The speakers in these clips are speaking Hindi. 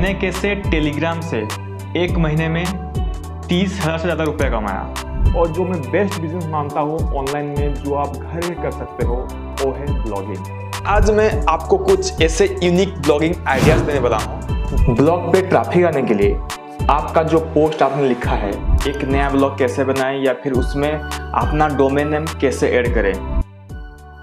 मैंने कैसे टेलीग्राम से एक महीने में 30,000 से ज़्यादा रुपये कमाया। और जो मैं बेस्ट बिजनेस मानता हूँ ऑनलाइन में जो आप घर में कर सकते हो वो है ब्लॉगिंग। आज मैं आपको कुछ ऐसे यूनिक ब्लॉगिंग आइडियाज देने वाला हूँ। ब्लॉग पे ट्रैफिक आने के लिए आपका जो पोस्ट आपने लिखा है, एक नया ब्लॉग कैसे बनाएं या फिर उसमें अपना डोमेन नेम कैसे ऐड करें।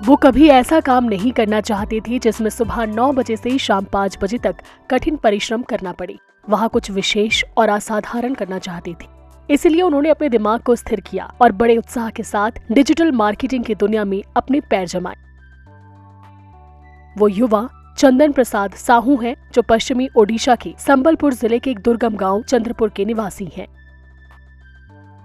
वो कभी ऐसा काम नहीं करना चाहती थी जिसमें सुबह 9 बजे से शाम 5 बजे तक कठिन परिश्रम करना पड़े। वहाँ कुछ विशेष और असाधारण करना चाहती थी। इसलिए उन्होंने अपने दिमाग को स्थिर किया और बड़े उत्साह के साथ डिजिटल मार्केटिंग की दुनिया में अपने पैर जमाए। वो युवा चंदन प्रसाद साहू हैं, जो पश्चिमी ओडिशा के संबलपुर जिले के एक दुर्गम गांव चंद्रपुर के निवासी हैं।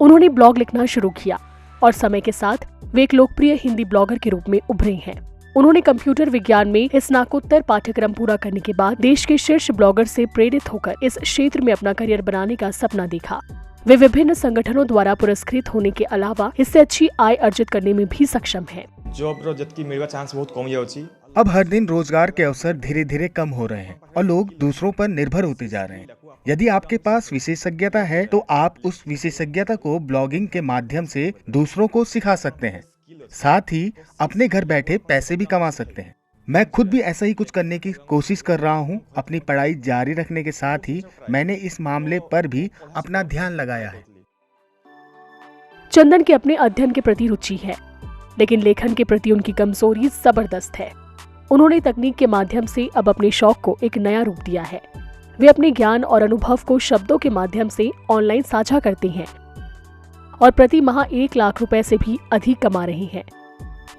उन्होंने ब्लॉग लिखना शुरू किया और समय के साथ वे एक लोकप्रिय हिंदी ब्लॉगर के रूप में उभरे हैं। उन्होंने कंप्यूटर विज्ञान में स्नातकोत्तर पाठ्यक्रम पूरा करने के बाद देश के शीर्ष ब्लॉगर से प्रेरित होकर इस क्षेत्र में अपना करियर बनाने का सपना देखा। वे विभिन्न संगठनों द्वारा पुरस्कृत होने के अलावा इससे अच्छी आय अर्जित करने में भी सक्षम है। जॉब की मिलवा चांस बहुत कम जाउची। अब हर दिन रोजगार के अवसर धीरे धीरे कम हो रहे हैं और लोग दूसरों पर निर्भर होते जा रहे हैं। यदि आपके पास विशेषज्ञता है तो आप उस विशेषज्ञता को ब्लॉगिंग के माध्यम से दूसरों को सिखा सकते हैं। साथ ही अपने घर बैठे पैसे भी कमा सकते हैं। मैं खुद भी ऐसा ही कुछ करने की कोशिश कर रहा हूं। अपनी पढ़ाई जारी रखने के साथ ही मैंने इस मामले पर भी अपना ध्यान लगाया है। चंदन के अपने अध्ययन के प्रति रुचि है, लेकिन लेखन के प्रति उनकी कमजोरी जबरदस्त है। उन्होंने तकनीक के माध्यम से अब अपने शौक को एक नया रूप दिया है। वे अपने ज्ञान और अनुभव को शब्दों के माध्यम से ऑनलाइन साझा करते हैं और प्रति माह 1 लाख रुपए से भी अधिक कमा रहे हैं।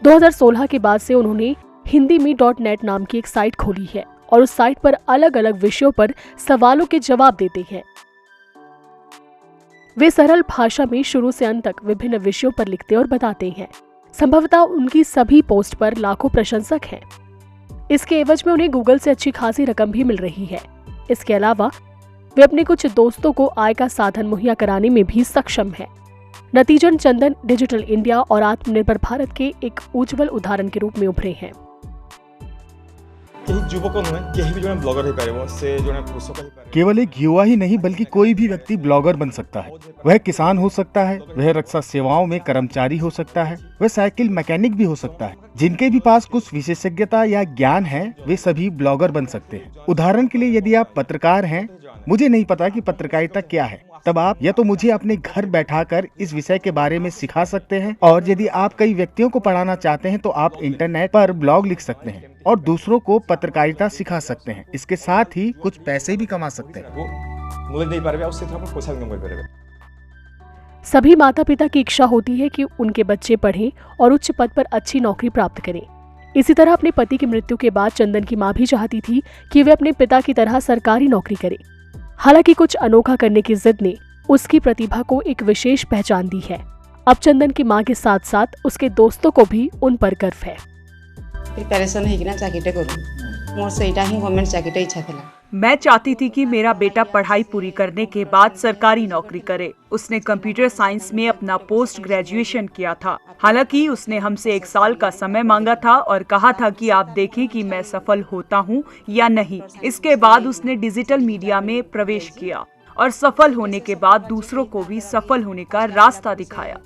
2016 के बाद से उन्होंने हिंदी में .net नाम की एक साइट खोली है और उस साइट पर अलग अलग विषयों पर सवालों के जवाब देते हैं। वे सरल भाषा में शुरू से अंत तक विभिन्न विषयों पर लिखते और बताते हैं। संभवतः उनकी सभी पोस्ट पर लाखों प्रशंसक हैं। इसके एवज में उन्हें गूगल से अच्छी खासी रकम भी मिल रही है। इसके अलावा वे अपने कुछ दोस्तों को आय का साधन मुहैया कराने में भी सक्षम है। नतीजन चंदन डिजिटल इंडिया और आत्मनिर्भर भारत के एक उज्जवल उदाहरण के रूप में उभरे हैं। केवल एक युवा ही नहीं बल्कि कोई भी व्यक्ति ब्लॉगर बन सकता है। वह किसान हो सकता है, वह रक्षा सेवाओं में कर्मचारी हो सकता है, वह साइकिल मैकेनिक भी हो सकता है। जिनके भी पास कुछ विशेषज्ञता या ज्ञान है वे सभी ब्लॉगर बन सकते हैं। उदाहरण के लिए यदि आप पत्रकार हैं, मुझे नहीं पता कि पत्रकारिता क्या है, तब आप या तो मुझे अपने घर बैठाकर इस विषय के बारे में सिखा सकते हैं, और यदि आप कई व्यक्तियों को पढ़ाना चाहते हैं तो आप इंटरनेट पर ब्लॉग लिख सकते हैं और दूसरों को पत्रकारिता सिखा सकते हैं। इसके साथ ही कुछ पैसे भी कमा सकते हैं। सभी माता पिता की इच्छा होती है कि उनके बच्चे पढ़ें और उच्च पद पर अच्छी नौकरी प्राप्त करें। इसी तरह अपने पति की मृत्यु के बाद चंदन की मां भी चाहती थी कि वे अपने पिता की तरह सरकारी नौकरी करें। हालांकि कुछ अनोखा करने की जिद ने उसकी प्रतिभा को एक विशेष पहचान दी है। अब चंदन की मां के साथ साथ उसके दोस्तों को भी उन पर गर्व है। प्रिपरेशन है कि ना चाकरी करूं, मोर से इटा ही गवर्नमेंट चाकरी इच्छा थला। मैं चाहती थी कि मेरा बेटा पढ़ाई पूरी करने के बाद सरकारी नौकरी करे। उसने कंप्यूटर साइंस में अपना पोस्ट ग्रेजुएशन किया था। हालांकि उसने हमसे 1 साल का समय मांगा था और कहा था कि आप देखें कि मैं सफल होता हूं या नहीं। इसके बाद उसने डिजिटल मीडिया में प्रवेश किया और सफल होने के बाद दूसरों को भी सफल होने का रास्ता दिखाया।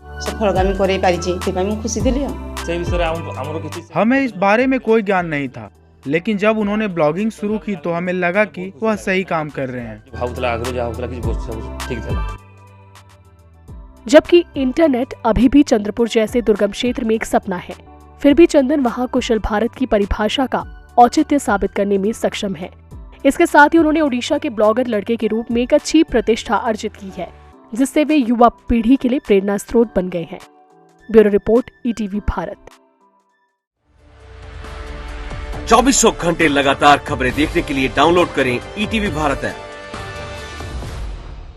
हमें इस बारे में कोई ज्ञान नहीं था, लेकिन जब उन्होंने ब्लॉगिंग शुरू की तो हमें लगा कि वह सही काम कर रहे हैं। जबकि इंटरनेट अभी भी चंद्रपुर जैसे दुर्गम क्षेत्र में एक सपना है, फिर भी चंदन वहां कुशल भारत की परिभाषा का औचित्य साबित करने में सक्षम है। इसके साथ ही उन्होंने ओडिशा के ब्लॉगर लड़के के रूप में एक अच्छी प्रतिष्ठा अर्जित की है, जिससे वे युवा पीढ़ी के लिए प्रेरणा स्रोत बन गए हैं। Bureau report, ETV Bharat. 24 घंटे लगातार खबरें देखने के लिए डाउनलोड करें ईटीवी भारत ऐप।